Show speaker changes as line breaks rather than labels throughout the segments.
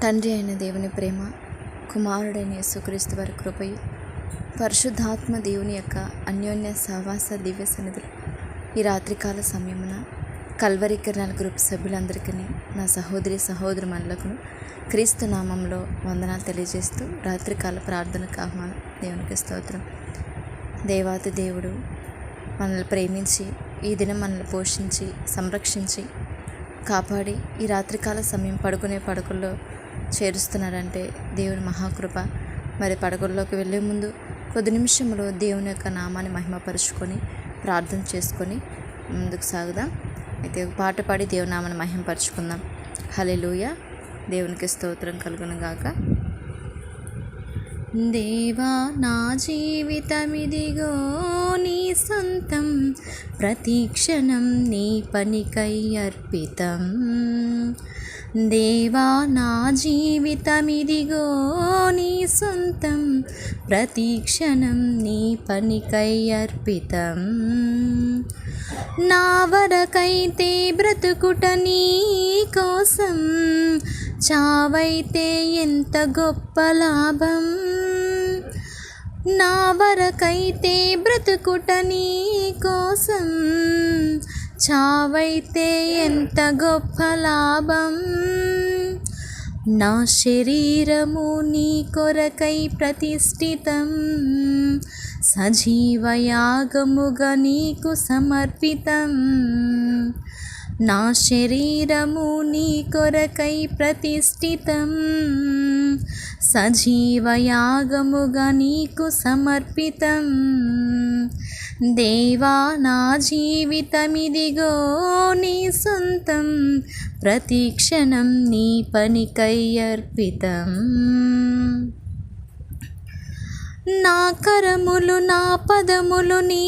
తండ్రి అయిన దేవుని ప్రేమ, కుమారుడైన యేసుక్రీస్తు వారి కృపయు, పరిశుద్ధాత్మ దేవుని యొక్క అన్యోన్య సహవాస దివ్య సన్నిధులు ఈ రాత్రికాల సమయమున కల్వరి కిరణాల గ్రూప్ సభ్యులందరికీ, నా సహోదరులకు క్రీస్తు నామంలో వందనాలు తెలియజేస్తూ రాత్రికాల ప్రార్థనకు ఆహ్వానం. దేవునికి స్తోత్రం. దేవాతి దేవుడు మనల్ని ప్రేమించి ఈ దినం మనల్ని పోషించి సంరక్షించి కాపాడి ఈ రాత్రికాల సమయం పడుకునే పడకల్లో చేరుస్తున్నారంటే దేవుని మహాకృప. మరి పడకల్లోకి వెళ్ళే ముందు కొద్ది నిమిషంలో దేవుని యొక్క నామాన్ని మహిమపరుచుకొని ప్రార్థన చేసుకొని ముందుకు సాగుదాం. అయితే పాట పాడి దేవుని నామాన్ని మహిమపరుచుకుందాం. హల్లెలూయా. దేవునికి స్తోత్రం కలుగును గాక. దేవా, నా జీవితమిదిగో నీ సొంతం, ప్రతిక్షణం నీ పనికై అర్పితం. దేవా, నా జీవితమిదిగో నీ సొంతం, ప్రతిక్షణం నీ పనికై అర్పితం. నా వరకైతే బ్రతుకుట నీ కోసం, చావైతే ఎంత గొప్ప లాభం. నా వరకైతే బ్రతుకుట నీ కోసం, చావైతే ఎంత గొప్ప లాభం. నా శరీరము నీ కొరకై ప్రతిష్ఠితం, సజీవయాగముగా నీకు సమర్పితం. నా శరీరము నీ కొరకై ప్రతిష్ఠితం, సజీవయాగముగా నీకు సమర్పితం. దేవా, నా జీవితమిదిగో నీ సొంతం, ప్రతిక్షణం నీ పనికై అర్పితం. నా కరములు నా పదములు నీ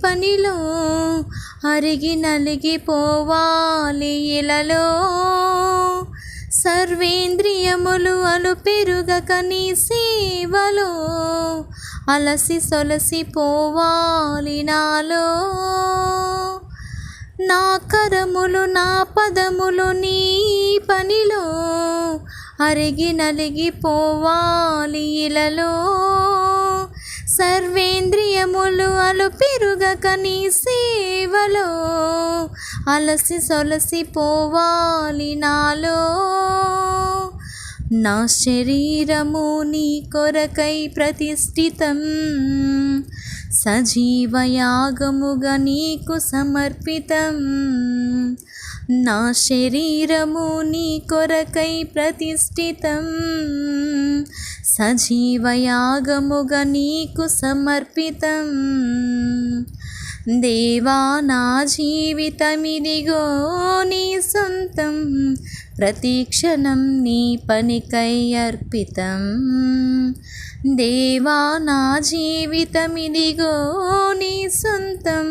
పనిలో అరిగి నలిగిపోవాలి ఇలలో. సర్వేంద్రియములు అలుపెరుగక నీ సేవలో, అలసి సొలసిపోవాలి నాలో. నా కరములు నా పదములు నీ పనిలో అరిగి నలిగిపోవాలి ఇలలో. సర్వేంద్రియములు అలుపెరుగక నీ సేవలో, అలసి సొలసిపోవాలి నాలో. నా శరీరము నీ కొరకై ప్రతిష్ఠితం, సజీవయాగముగా నీకు సమర్పితం. నా శరీరము నీ కొరకై ప్రతిష్ఠితం, సజీవయాగముగా నీకు సమర్పితం. దేవా, నా జీవితమిదిగో నీ సొంతం, ప్రతిక్షణం నీ పనికై అర్పితం. దేవా, నా జీవితమిదిగో నీ సొంతం,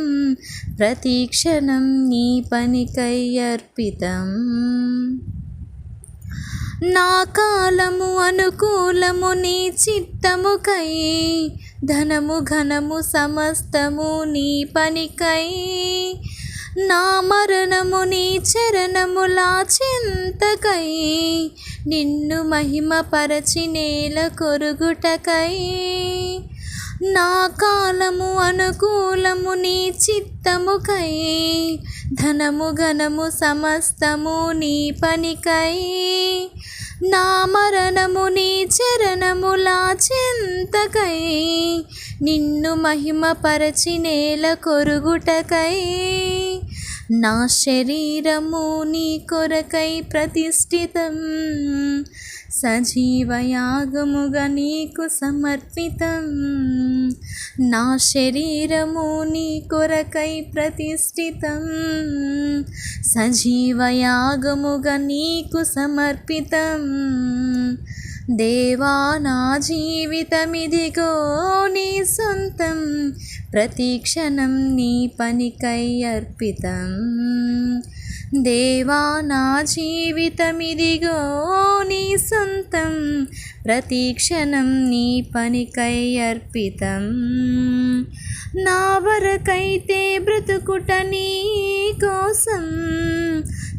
ప్రతిక్షణం నీ పనికై అర్పితం. నా కాలము అనుకూలము నీ చిత్తముకై, ధనము ఘనము సమస్తము నీ పనికై. నా మరణము నీ చరణముల చింతకై, నిన్ను మహిమపరచి నేల కొరుగుటకై. నా కాలము అనుకూలము నీ చిత్తముకై, ధనము ఘనము సమస్తము నీ పనికై. నా మరణము నీ చరణముల చింతకై, నిన్ను మహిమపరచి నేల కొరుగుటకై. నా శరీరము నీ కొరకై ప్రతిష్ఠితం, సజీవయాగముగా నీకు సమర్పితం. నా శరీరము నీ కొరకై ప్రతిష్ఠితం, సజీవయాగముగా నీకు సమర్పితం. దేవా, నా జీవితమిదిగో నీ సొంతం, ప్రతిక్షణం నీ పనికై అర్పితం. దేవా, నా జీవితమిదిగో నీ సొంతం, ప్రతిక్షణం నీ పనికై అర్పితం. నా వరకైతే బ్రతుకుట నీ కోసం,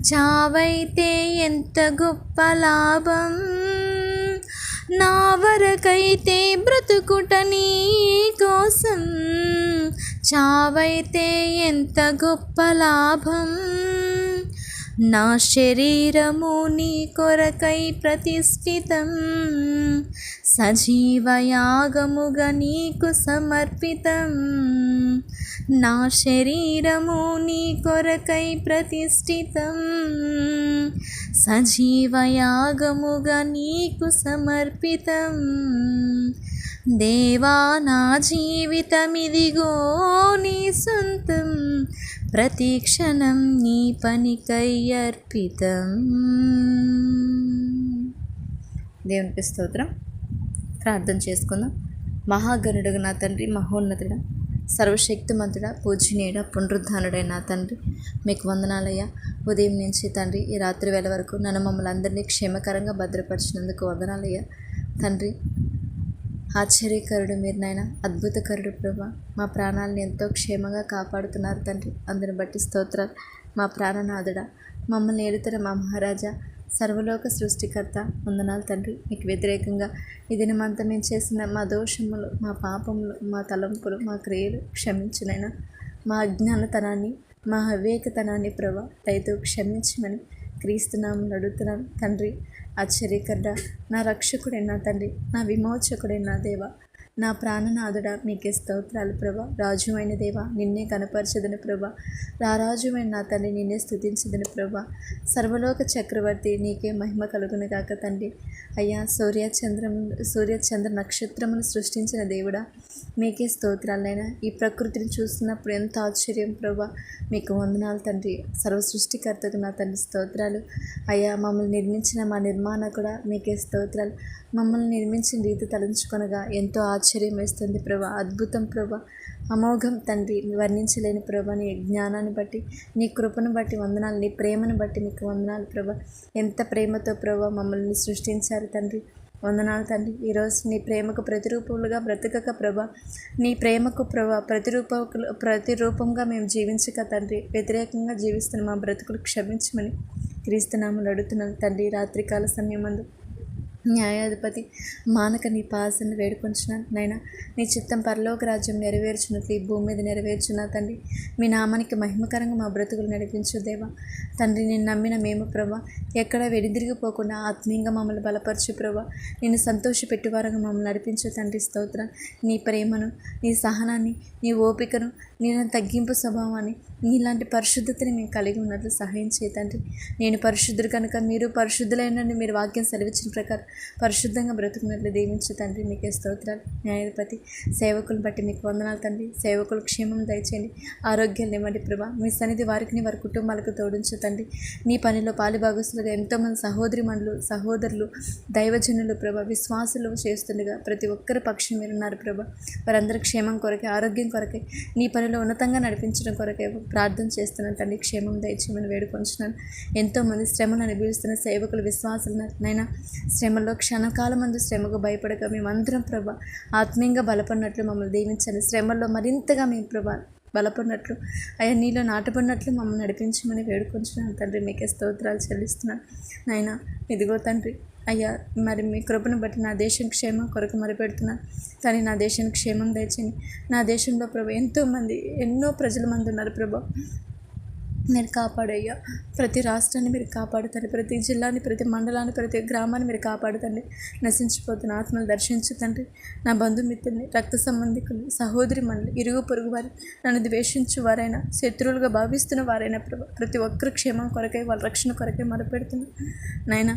చావైతే ఎంత గొప్ప లాభం. నా వరకైతే బ్రతుకుట నీ కోసం, చావైతే ఎంత గొప్ప లాభం. నా శరీరము నీ కొరకై ప్రతిష్ఠితం, సజీవయాగముగా నీకు సమర్పితం. నా శరీరము నీ కొరకై ప్రతిష్ఠితం, సజీవయాగముగా నీకు సమర్పితం. దేవా నా జీవితమిదిగో నీ సొంతం, ప్రతి క్షణం నీ పనికై అర్పితం. దేవునికి స్తోత్రం. ప్రార్థన చేసుకుందాం. మహాగణుడుగా నా తండ్రి, మహోన్నతుడా, సర్వశక్తిమంతుడా, పూజనీయుడా, పునరుద్ధానుడైన నా తండ్రి, మీకు వందనాలయ్యా. ఉదయం నుంచి తండ్రి ఈ రాత్రి వేళ వరకు నన్ను మమ్మల్ని అందరినీ క్షేమకరంగా భద్రపరిచినందుకు వందనాలయ్యా. తండ్రి ఆశ్చర్యకరుడు మీరు నాయన, అద్భుతకరుడు ప్రభా. మా ప్రాణాలను ఎంతో క్షేమంగా కాపాడుతున్నారు తండ్రి, అందుని బట్టి స్తోత్రాలు. మా ప్రాణనాథుడా, మమ్మల్ని ఏలుతున్న మా మహారాజా, సర్వలోక సృష్టికర్త, వందనాలు తండ్రి. మీకు వ్యతిరేకంగా ఈ దినమంతా మేము చేసిన మా దోషములు, మా పాపములు, మా తలంపులు, మా క్రియలు క్షమించినైనా, మా అజ్ఞానతనాన్ని, మా అవివేకతనాన్ని ప్రభా దయతో క్షమించమని క్రీస్తునామములో అడుగుతున్నాను తండ్రి. ఆశ్చర్యకరుడా, నా రక్షకుడైన తండ్రి, నా విమోచకుడైన దేవా, నా ప్రాణనాథుడా, మీకే స్తోత్రాలు ప్రభా. రాజువైన దేవా, నిన్నే కనపరచదని ప్రభా. రారాజువైన నా తండ్రి, నిన్నే స్తుతించదని ప్రభా. సర్వలోక చక్రవర్తి, నీకే మహిమ కలుగును గాక తండ్రి. అయ్యా, సూర్యచంద్ర నక్షత్రమును సృష్టించిన దేవుడా, మీకే స్తోత్రాలైనా. ఈ ప్రకృతిని చూస్తున్నప్పుడు ఎంత ఆశ్చర్యం ప్రభా. మీకు వందనాలు తండ్రి. సర్వ సృష్టికర్తకు నా తండ్రి స్తోత్రాలు. అయ్యా, మమ్మల్ని నిర్మించిన మా నిర్మాణకుడా, మీకే స్తోత్రాలు. మమ్మల్ని నిర్మించిన రీతి తలంచుకొనగా ఎంతో ఆశ్చర్యం వేస్తుంది ప్రభా. అద్భుతం ప్రభా, అమోఘం తండ్రి, వర్ణించలేని ప్రభా. నీ జ్ఞానాన్ని బట్టి, నీ కృపను బట్టి వందనాలు, నీ ప్రేమను బట్టి నీకు వందనాలు ప్రభా. ఎంత ప్రేమతో ప్రభా మమ్మల్ని సృష్టించారు తండ్రి, వందనాలు తండ్రి. ఈరోజు నీ ప్రేమకు ప్రతిరూపములుగా బ్రతకక ప్రభా, నీ ప్రేమకు ప్రభా ప్రతిరూపంగా మేము జీవించక తండ్రి, వ్యతిరేకంగా జీవిస్తున్న మా బ్రతుకులు క్షమించమని క్రీస్తునామములో అడుగుతున్నాను తండ్రి. రాత్రికాల సమయమందు న్యాయాధిపతి మానక నీ పాసను వేడుకొంచున్నాను నైనా. నీ చిత్తం పరలోక రాజ్యం నెరవేర్చున్నట్లు ఈ భూమి మీద నెరవేర్చున్నా తండ్రి. మీ నామానికి మహిమకరంగా మా బ్రతుకులు నడిపించు దేవా తండ్రి. నేను నమ్మిన మేము ప్రభా ఎక్కడ వెడిదిరిగిపోకుండా ఆత్మీయంగా మమ్మల్ని బలపరచు ప్రభా. నిన్ను సంతోషపెట్టువారంగా మమ్మల్ని నడిపించు తండ్రి. స్తోత్రం. నీ ప్రేమను, నీ సహనాన్ని, నీ ఓపికను, నీ తగ్గింపు స్వభావాన్ని, నీలాంటి పరిశుద్ధతని మేము కలిగి ఉన్నట్లు సహాయం చేయతండి. నేను పరిశుద్ధుడు కనుక మీరు పరిశుద్ధులైనని మీరు వాక్యం సెలవిచ్చిన ప్రకారం పరిశుద్ధంగా బ్రతుకున్నట్లు దీవించు తండ్రి. మీకే స్తోత్రాలు. న్యాయాధిపతి సేవకులను బట్టి మీకు వందనాలు తండ్రి. సేవకులు క్షేమం దయచేయండి, ఆరోగ్యాలు ఇవ్వండి ప్రభా. మీ సన్నిధి వారికి వారి కుటుంబాలకు తోడించు తండ్రి. నీ పనిలో పాలిభాగస్తులుగా ఎంతోమంది సహోదరులు దైవజనులు ప్రభా, విశ్వాసులు చేస్తుండగా ప్రతి ఒక్కరి పక్షం మీరు ఉన్నారు ప్రభా. వారందరి క్షేమం కొరకే, ఆరోగ్యం కొరకే, నీ పనిలో ఉన్నతంగా నడిపించడం కొరకే ప్రార్థన చేస్తున్నాను తండ్రి. క్షేమం దయచేయమని వేడుకొంచున్నాను. ఎంతోమంది శ్రమను అనుభవిస్తున్న సేవకులు, విశ్వాసులు నైనా శ్రమలో క్షణకాలం మందు శ్రమకు భయపడక మేమందరం ప్రభా ఆత్మీయంగా బలపడినట్లు మమ్మల్ని దీవించండి. శ్రమల్లో మరింతగా మేము ప్రభా బలపడినట్లు, అయ్యా నీలో నాటపడినట్లు మమ్మల్ని నడిపించమని వేడుకొంచున్నాను తండ్రి. మీకే స్తోత్రాలు చెల్లిస్తున్నాను నాయనా. ఇదిగో తండ్రి అయ్యా, మరి మీ కృపను బట్టి నా దేశం క్షేమం కొరకు మొరపెడుతున్నాను కానీ నా దేశానికి క్షేమం దయచేయండి. నా దేశంలో ప్రభా ఎన్నో ప్రజల మంది ఉన్నారు ప్రభా. మీరు కాపాడయ్యా. ప్రతి రాష్ట్రాన్ని మీరు కాపాడుతండి, ప్రతి జిల్లాని, ప్రతి మండలాన్ని, ప్రతి గ్రామాన్ని మీరు కాపాడుతండి. నశించిపోతున్న ఆత్మలు దర్శించుతండి. నా బంధుమిత్రుల్ని, రక్త సంబంధికులు, సహోదరి మనులు, ఇరుగు పొరుగు వారి, నన్ను ద్వేషించు వారైనా, శత్రువులుగా భావిస్తున్న వారైనా ప్రభా ప్రతి ఒక్కరు క్షేమం కొరకై, వాళ్ళ రక్షణ కొరకై మొరపెడుతున్నాను నాయనా.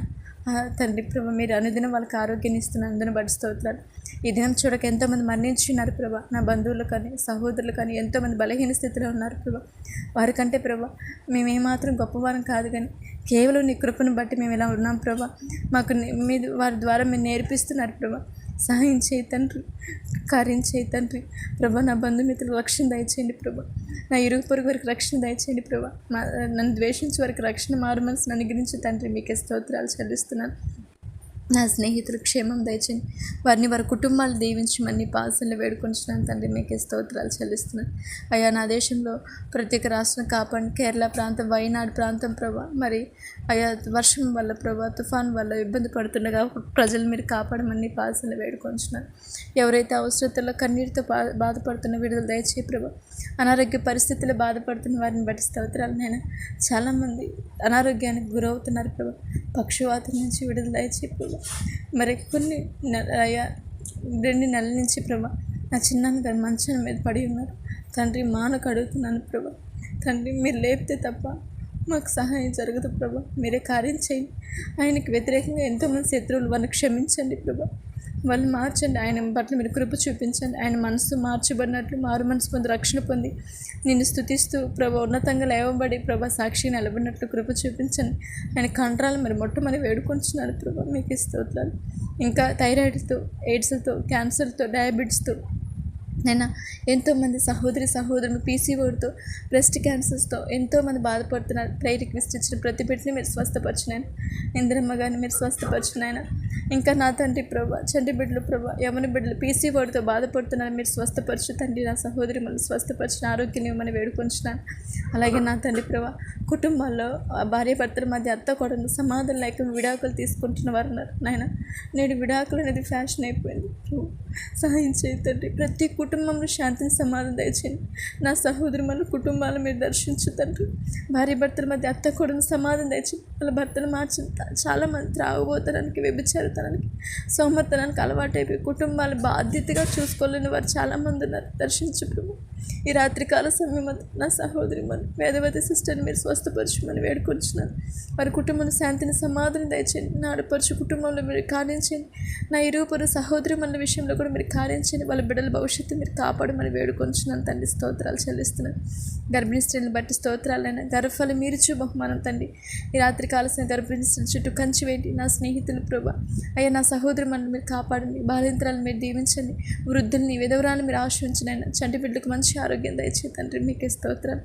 తండ్రి ప్రభా, మీరు అనుదినం వాళ్ళకి ఆరోగ్యాన్ని ఇస్తున్నారు, అందుని బట్టి స్తోత్రాలు. ఈ దినం చూడక ఎంతోమంది మరణించున్నారు ప్రభా. నా బంధువులు కానీ, సహోదరులు కానీ ఎంతోమంది బలహీన స్థితిలో ఉన్నారు ప్రభా. వారికంటే ప్రభా మేమేమాత్రం గొప్పవారం కాదు కానీ కేవలం నీ కృపను బట్టి మేము ఇలా ఉన్నాం ప్రభా. మాకు మీరు వారి ద్వారా మీరు నేర్పిస్తున్నారు ప్రభా. సహాయం చేయి తండ్రి, కార్యం చేయి తండ్రి ప్రభా. నా బంధుమిత్రులకు రక్షణ దయచేయండి ప్రభా. నా ఇరుగు పొరుగు వారికి రక్షణ దయచేయండి ప్రభా. నన్ను ద్వేషించే వారికి రక్షణ, మారు మనసును అనుగ్రహించు తండ్రి. మీకే స్తోత్రాలు చెల్లిస్తున్నాను. నా స్నేహితులు క్షేమం దయచేయండి, వారిని వారి కుటుంబాలు దీవించమని పాసనలు వేడుకొంచున్నాను తండ్రి. మీకే స్తోత్రాలు చెల్లిస్తున్నాను అయ్యా. నా దేశంలో ప్రత్యేక రాష్ట్రం కాపాడి, కేరళ ప్రాంతం, వయనాడు ప్రాంతం ప్రభా, మరి అయ్యా వర్షం వల్ల ప్రభా, తుఫాన్ వల్ల ఇబ్బంది పడుతుండగా ప్రజలు మీరు కాపాడమని పాసనలు వేడుకొంచున్నాను. ఎవరైతే అవసరతల్లో కన్నీటితో బాధపడుతున్న విడుదల దయచేయి ప్రభా. అనారోగ్య పరిస్థితుల్లో బాధపడుతున్న వారిని బట్టి స్తోత్రాలు నైనా. చాలామంది అనారోగ్యానికి గురవుతున్నారు ప్రభా. పక్షవాతం నుంచి విడుదల దయచేయి ప్రభా. మరి కొన్ని 2 నెలల నుంచి ప్రభా నా చిన్నాన్న గారు మంచం మీద పడి ఉన్నారు తండ్రి. మానకు అడుగుతున్నాను ప్రభా. తండ్రి మీరు లేపితే తప్ప మాకు సహాయం జరగదు ప్రభా. మీరే కార్యం చేయండి. ఆయనకి వ్యతిరేకంగా ఎంతోమంది శత్రువులు, వాళ్ళని క్షమించండి ప్రభా. వాళ్ళు మార్చండి. ఆయన పట్ల మీరు కృప చూపించండి. ఆయన మనసు మార్చబడినట్లు మారు మనసు పొంది రక్షణ పొంది నిన్ను స్తుతిస్తూ ప్రభా ఉన్నతంగా లేవబడి ప్రభా సాక్షి నిలబడినట్లు కృప చూపించండి. ఆయన కంట్రాలు మరి మొట్టమొదటి వేడుకొంచున్నారు ప్రభా. మీకు స్తోత్రాలు. ఇంకా థైరాయిడ్తో, ఎయిడ్స్తో, క్యాన్సర్తో, డయాబెటీస్తో నేను ఎంతోమంది సహోదరులు పీసీఓడితో, బ్రెస్ట్ క్యాన్సర్స్తో ఎంతోమంది బాధపడుతున్నారు. ప్రేయర్ రిక్వెస్ట్ ఇచ్చిన ప్రతి బిడ్డని మీరు స్వస్థపరిచినాయన. ఇందిరమ్మ గారిని మీరు స్వస్థపరిచినాయన. ఇంకా నా తండ్రి ప్రభా, చంటి బిడ్డలు ప్రభా, యమున బిడ్డలు పీసీఓడితో బాధపడుతున్నారు. మీరు స్వస్థపరచు తండ్రి. నా సహోదరి మనం స్వస్థపరిచిన ఆరోగ్యాన్ని ఇవ్వమని వేడుకొంచున్నాను. అలాగే నా తండ్రి ప్రభా, కుటుంబాల్లో భార్యాభర్తల మధ్య అత్తకోడలు సమాధానం లేక విడాకులు తీసుకుంటున్న వారు ఉన్నారు నాయన. నేడు విడాకులు అనేది ఫ్యాషన్ అయిపోయింది. సహాయం చేయండి. ప్రతి కుటుంబంలో శాంతిని సమాధానం దయచేయండి. నా సహోదరు మన కుటుంబాలను మీరు దర్శించు తండ్రి. భార్యాభర్తల మధ్య అత్తకోడలు సమాధానం దయచేయండి. వాళ్ళ భర్తను మార్చి చాలామంది త్రాగుబోతనానికి, వ్యభిచారితనానికి, సోమర్తనానికి అలవాటైపోయి కుటుంబాలు బాధ్యతగా చూసుకోలేని వారు చాలామంది ఉన్నారు. దర్శించు ప్రభు. ఈ రాత్రికాల సమయం నా సహోదరి మన వేదవతి సిస్టర్ని మీరు స్వస్థపరచమని వేడుకొంచున్నాను. వారి కుటుంబంలో శాంతిని సమాధానం దయచేయండి. నా ఆడపడుచు కుటుంబంలో మీరు కార్యం చేయండి. నా ఇరువురు సహోదరి మన విషయంలో కూడా మీరు కార్యం చేయండి. వాళ్ళ బిడ్డల భవిష్యత్తు మీరు కాపాడమని వేడుకొంచున్నాను తండ్రి. స్తోత్రాలు చెల్లిస్తున్నాను. గర్భిణీ స్త్రీలను బట్టి స్తోత్రాలైనా. గర్భఫలం మీరుచు బహుమానం తండ్రి. ఈ రాత్రికాల గర్భిణీ స్త్రీల చుట్టూ కంచి వేయండి. నా స్నేహితులు ప్రభా, అయ్యా నా సహోదరు మనల్ని మీరు కాపాడండి. బాలింతరాలను మీరు దీవించండి. వృద్ధుల్ని, విధవరాలను మీరు ఆశ్రయించినైనా. చంటి బిడ్డలకు మంచి ఆరోగ్యం దయచేయి తండ్రి. మీకే స్తోత్రాలు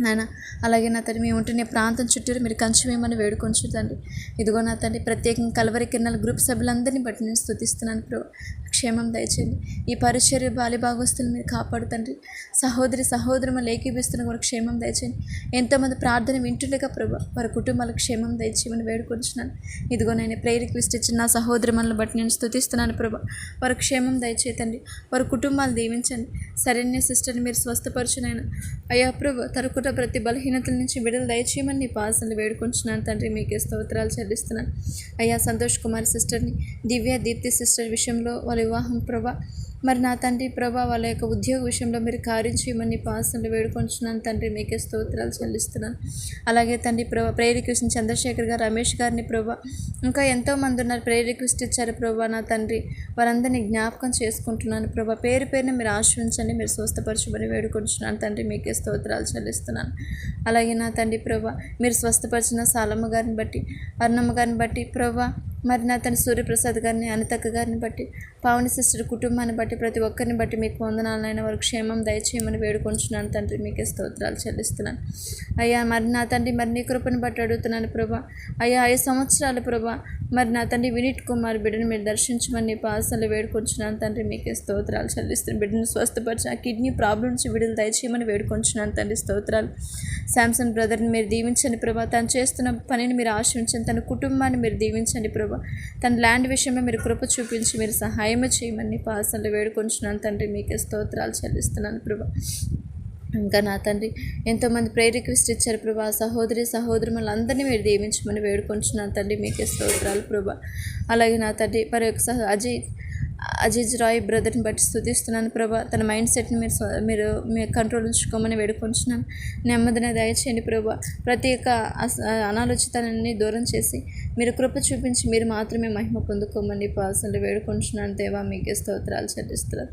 నాయన. అలాగే నా తండ్రి మేము ఉంటున్న ప్రాంతం చుట్టూరు మీరు కంచి వేయమని వేడుకొంచుతండి. ఇదిగో నా తండ్రి ప్రత్యేకంగా కల్వరి కిరణాల గ్రూప్ సభ్యులందరినీ బట్టి నేను స్తుతిస్తున్నాను ప్రభు. క్షేమం దయచేయండి. ఈ పరిచర్య బాలిభాగస్తులు మీరు కాపాడుతండ్రి. సహోదరులు ఏకీపిస్తున్న కూడా క్షేమం దయచేయండి. ఎంతోమంది ప్రార్థన వింటుండగా ప్రభు వారి కుటుంబాలకు క్షేమం దయచేయమని వేడుకొంచున్నాను. ఇదిగో నేను ప్రేయర్ రిక్వెస్ట్ ఇచ్చిన నా సహోదరి మనల్ని బట్టి నేను స్తుతిస్తున్నాను ప్రభు. వారి క్షేమం దయచేతండి. వారి కుటుంబాలు దీవించండి. శరణ్య సిస్టర్ని మీరు స్వస్థపరచునైనా. అయ్యా ప్రభు తరకుట ప్రతి బలహీనతల నుంచి విడుదల దయచేయమని నీ పాసనలు వేడుకొంచున్నాను తండ్రి. మీకే స్తోత్రాలు చెల్లిస్తున్నాను. అయ్యా సంతోష్ కుమార్ సిస్టర్ని, దివ్య దీప్తి సిస్టర్ విషయంలో వాళ్ళ వివాహం ప్రభా, మరి నా తండ్రి ప్రభా వాళ్ళ యొక్క ఉద్యోగ విషయంలో మీరు కార్యం చేయమని పాసనలు వేడుకొంచున్నాను తండ్రి. మీకే స్తోత్రాలు చెల్లిస్తున్నాను. అలాగే తండ్రి ప్రభా ప్రేయర్ రిక్వెస్ట్ చంద్రశేఖర్ గారు, రమేష్ గారిని ప్రభా, ఇంకా ఎంతోమంది ఉన్నారు ప్రేయర్ రిక్వెస్ట్ ఇచ్చారు ప్రభా. నా తండ్రి వారందరినీ జ్ఞాపకం చేసుకుంటున్నాను ప్రభా. పేరు పేరుని మీరు ఆశ్రయించండి, మీరు స్వస్థపరచమని వేడుకొంచున్నాను తండ్రి. మీకే స్తోత్రాలు చెల్లిస్తున్నాను. అలాగే నా తండ్రి ప్రభా మీరు స్వస్థపరిచిన సాలమ్మ గారిని బట్టి, అరుణమ్మ గారిని బట్టి ప్రభా, మరి నా తన సూర్యప్రసాద్ గారిని, అనితక్క గారిని బట్టి, పావని సిస్టర్ కుటుంబాన్ని బట్టి, ప్రతి ఒక్కరిని బట్టి మీకు వందనాలైన వారికి క్షేమం దయచేయమని వేడుకొంచున్నాను తండ్రి. మీకే స్తోత్రాలు చెల్లిస్తున్నాను. అయ్యా మరి నా తండ్రి మరి నీ కృపను బట్టి అడుగుతున్నాను ప్రభా. అయ్యా 5 సంవత్సరాలు ప్రభా, మరి నా తండ్రి వినీత్ కుమార్ బిడ్డను మీరు దర్శించమని పాసనలు వేడుకొంచున్నాను తండ్రి. మీకే స్తోత్రాలు చెల్లిస్తున్నాను. బిడ్డను స్వస్థపరిచి ఆ కిడ్నీ ప్రాబ్లం నుంచి విడుదల దయచేయమని వేడుకొంచున్నాను తండ్రి. స్తోత్రాలు. శాంసన్ బ్రదర్ని మీరు దీవించండి ప్రభా. తను చేస్తున్న పనిని మీరు ఆశ్రయించండి. తన కుటుంబాన్ని మీరు దీవించండి ప్రభా. తన ల్యాండ్ విషయంలో మీరు కృప చూపించి మీరు సహాయం చేయమని పాసనలు వేడుకొంచున్నాను తండ్రి. మీకే స్తోత్రాలు చెల్లిస్తున్నాను ప్రభా. ఇంకా నా తండ్రి ఎంతోమంది ప్రేయర్ రిక్వెస్ట్ ఇచ్చారు ప్రభా. సహోదరులందరినీ మీరు దీవించమని వేడుకొంచున్నాను తండ్రి. మీకే స్తోత్రాలు ప్రభా. అలాగే నా తండ్రి మరి ఒక అజీజ్ రాయ్ బ్రదర్ని బట్టి స్తుతిస్తున్నాను ప్రభా. తన మైండ్ సెట్ని మీరు కంట్రోల్ ఉంచుకోమని వేడుకొంచున్నాను. నెమ్మదిని దయచేయండి ప్రభా. ప్రతి ఒక్క అనాలోచితాన్ని దూరం చేసి మీరు కృప చూపించి మీరు మాత్రమే మహిమ పొందుకోమని పాసనలు వేడుకొంచున్నాను దేవా. మీకే స్తోత్రాలు చెల్లిస్తున్నారు.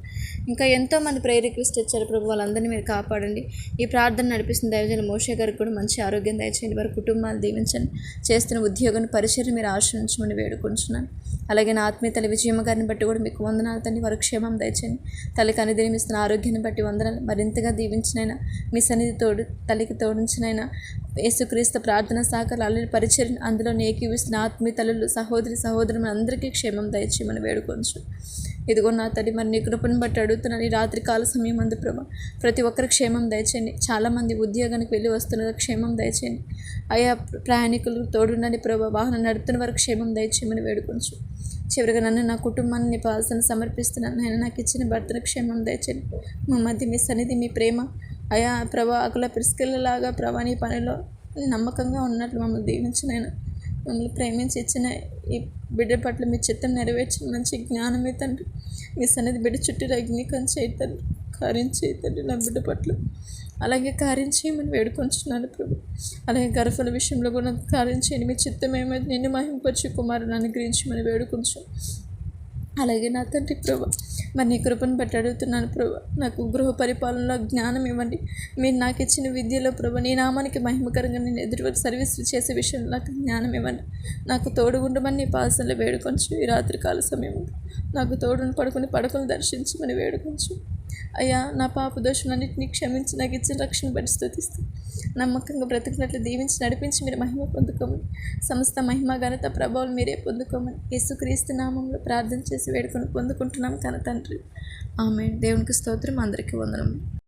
ఇంకా ఎంతోమంది ప్రేయర్ రిక్వెస్ట్ ఇచ్చారు ప్రభు. వాళ్ళందరినీ మీరు కాపాడండి. ఈ ప్రార్థన నడిపిస్తున్న దైవజన మోషే గారికి కూడా మంచి ఆరోగ్యం దయచేయండి. వారి కుటుంబాలు దీవించండి. చేస్తున్న ఉద్యోగాన్ని పరిచయం మీరు ఆశ్రయించమని వేడుకొంచున్నాను. అలాగే నా ఆత్మీయ తల్లి విజయమ్మ గారిని బట్టి కూడా మీకు వందనాలు తండ్రి. వారి క్షేమం దయచేయండి. తల్లికి అనుదినం ఇస్తున్న ఆరోగ్యాన్ని బట్టి వందనాలు. మరింతగా దీవించినైనా మీ సన్నిధి తల్లికి తోడించినైనా యేసుక్రీస్తు ప్రార్థన సహకారాలు పరిచయం అందులో ఏకీవిస్తున్న చేసిన ఆత్మీయ తల్లులు సహోదరులు అందరికీ క్షేమం దయచేయమని వేడుకొంచు. ఇదిగో నా తల్లి, మరి నీ కృపను బట్టి అడుగుతున్నాను. ఈ రాత్రి కాల సమయం అందు ప్రభా ప్రతి ఒక్కరి క్షేమం దయచేయండి. చాలామంది ఉద్యోగానికి వెళ్ళి వస్తున్నారు, క్షేమం దయచేయండి. అయా ప్రయాణికులు తోడుండని ప్రభా, వాహనం నడుపుతున్న వారికి క్షేమం దయచేయమని వేడుకొంచు. చివరిగా నన్ను, నా కుటుంబాన్ని నీ పాదసన సమర్పిస్తున్నాను. నేను నాకు ఇచ్చిన భర్తను క్షేమం దయచేయండి. మా మధ్య మీ సన్నిధి, మీ ప్రేమ అయా ప్రభా అకుల ప్రిస్కిల్లలాగా ప్రభా నీ పనిలో నమ్మకంగా ఉన్నట్లు మమ్మల్ని దీవించినైనా మమ్మల్ని ప్రేమించి ఇచ్చిన ఈ బిడ్డ పట్ల మీ చిత్తం నెరవేర్చిన మంచి జ్ఞానమే తండ్రి. మీ సన్నిధి బిడ్డ చుట్టూ అగ్నికం చేయతండి, కార్యం చేయతండి నా బిడ్డ పట్ల. అలాగే కార్యం చేయమని వేడుకొంచున్నాను ప్రభు. అలాగే గర్భల విషయంలో కూడా కార్యం చేయండి. మీ చిత్తం ఏమైతే నిన్ను మహింపరిచి కుమారుని అనుగ్రహించమని వేడుకొంచు. అలాగే నా తండ్రి ప్రభా, మరి నీ కృపను బట్టి అడుగుతున్నాను ప్రభా, నాకు గృహ పరిపాలనలో జ్ఞానం ఇవ్వండి. మీరు నాకు ఇచ్చిన విద్యలో ప్రభా నీ నామానికి మహిమకరంగా నేను ఎదుటి సర్వీసులు చేసే విషయంలో నాకు జ్ఞానం ఇవ్వండి. నాకు తోడు ఉండమని నీ పాసనలో వేడుకొంచు. ఈ రాత్రికాల సమయంలో నాకు తోడుని పడుకుని పడకలు దర్శించమని వేడుకొంచు. అయ్యా, నా పాప దోషులన్నింటినీ క్షమించి నాకు ఇచ్చిన రక్షణ బట్టి స్తుతిస్తూ నమ్మకంగా బ్రతికినట్లు దీవించి నడిపించి మీరు మహిమ పొందుకోమని, సమస్త మహిమ ఘనత ప్రభావాలు మీరే పొందుకోమని యేసుక్రీస్తు నామంలో ప్రార్థన చేసి వేడుకొని పొందుకుంటున్నాం కన తండ్రి. ఆమేన్. దేవునికి స్తోత్రం. అందరికీ వందనం.